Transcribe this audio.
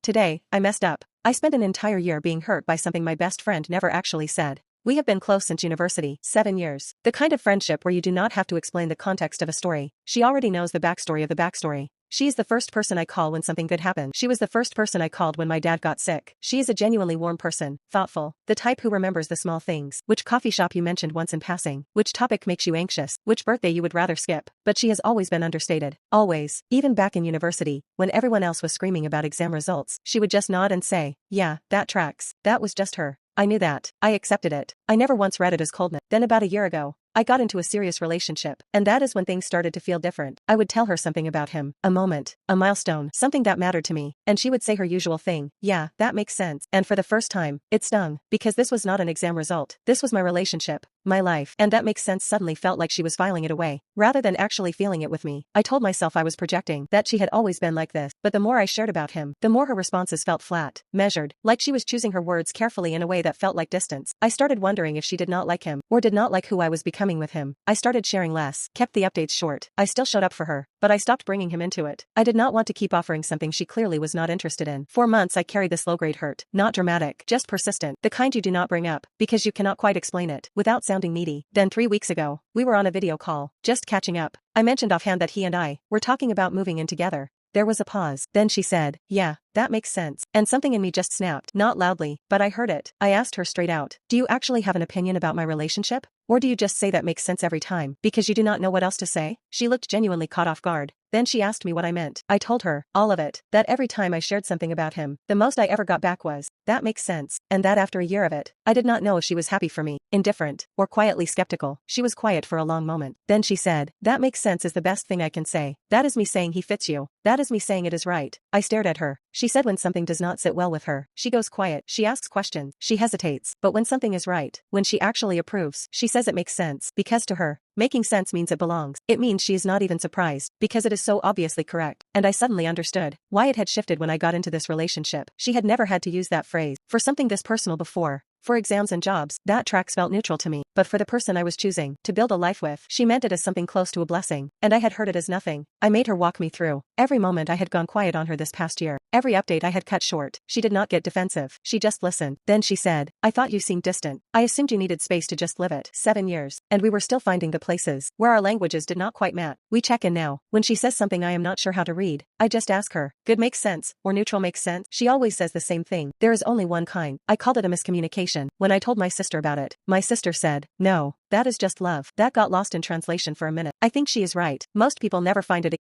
Today, I messed up. I spent an entire year being hurt by something my best friend never actually said. We have been close since university, 7 years. The kind of friendship where you do not have to explain the context of a story. She already knows the backstory of the backstory. She is the first person I call when something good happens. She was the first person I called when my dad got sick. She is a genuinely warm person, thoughtful, the type who remembers the small things. Which coffee shop you mentioned once in passing, which topic makes you anxious, which birthday you would rather skip. But she has always been understated. Always. Even back in university, when everyone else was screaming about exam results, she would just nod and say, yeah, that tracks. That was just her. I knew that. I accepted it. I never once read it as coldness. Then about a year ago, I got into a serious relationship, and that is when things started to feel different. I would tell her something about him, a moment, a milestone, something that mattered to me, and she would say her usual thing, yeah, that makes sense. And for the first time, it stung, because this was not an exam result. This was my relationship, my life, and that makes sense suddenly felt like she was filing it away, rather than actually feeling it with me. I told myself I was projecting, that she had always been like this, but the more I shared about him, the more her responses felt flat, measured, like she was choosing her words carefully in a way that felt like distance. I started wondering if she did not like him, or did not like who I was becoming with him. I started sharing less, kept the updates short. I still showed up for her, but I stopped bringing him into it. I did not want to keep offering something she clearly was not interested in. For months I carried this low-grade hurt, not dramatic, just persistent, the kind you do not bring up, because you cannot quite explain it, without sounding needy. Then 3 weeks ago, we were on a video call, just catching up. I mentioned offhand that he and I were talking about moving in together. There was a pause. Then she said, yeah, that makes sense. And something in me just snapped, not loudly, but I heard it. I asked her straight out, do you actually have an opinion about my relationship? Or do you just say that makes sense every time, because you do not know what else to say? She looked genuinely caught off guard. Then she asked me what I meant. I told her, all of it, that every time I shared something about him, the most I ever got back was, that makes sense, and that after a year of it, I did not know if she was happy for me, indifferent, or quietly skeptical. She was quiet for a long moment. Then she said, that makes sense is the best thing I can say. That is me saying he fits you. That is me saying it is right. I stared at her. She said when something does not sit well with her, she goes quiet, she asks questions, she hesitates, but when something is right, when she actually approves, she says it makes sense, because to her, making sense means it belongs. It means she is not even surprised, because it is so obviously correct. And I suddenly understood why it had shifted when I got into this relationship. She had never had to use that phrase for something this personal before. For exams and jobs, that tracks felt neutral to me, but for the person I was choosing to build a life with, she meant it as something close to a blessing, and I had heard it as nothing. I made her walk me through every moment I had gone quiet on her this past year, every update I had cut short. She did not get defensive, she just listened. Then she said, I thought you seemed distant. I assumed you needed space to just live it. 7 years, and we were still finding the places where our languages did not quite match. We check in now. When she says something I am not sure how to read, I just ask her, good makes sense, or neutral makes sense? She always says the same thing. There is only one kind. I called it a miscommunication. When I told my sister about it, my sister said, no, that is just love. That got lost in translation for a minute. I think she is right. Most people never find it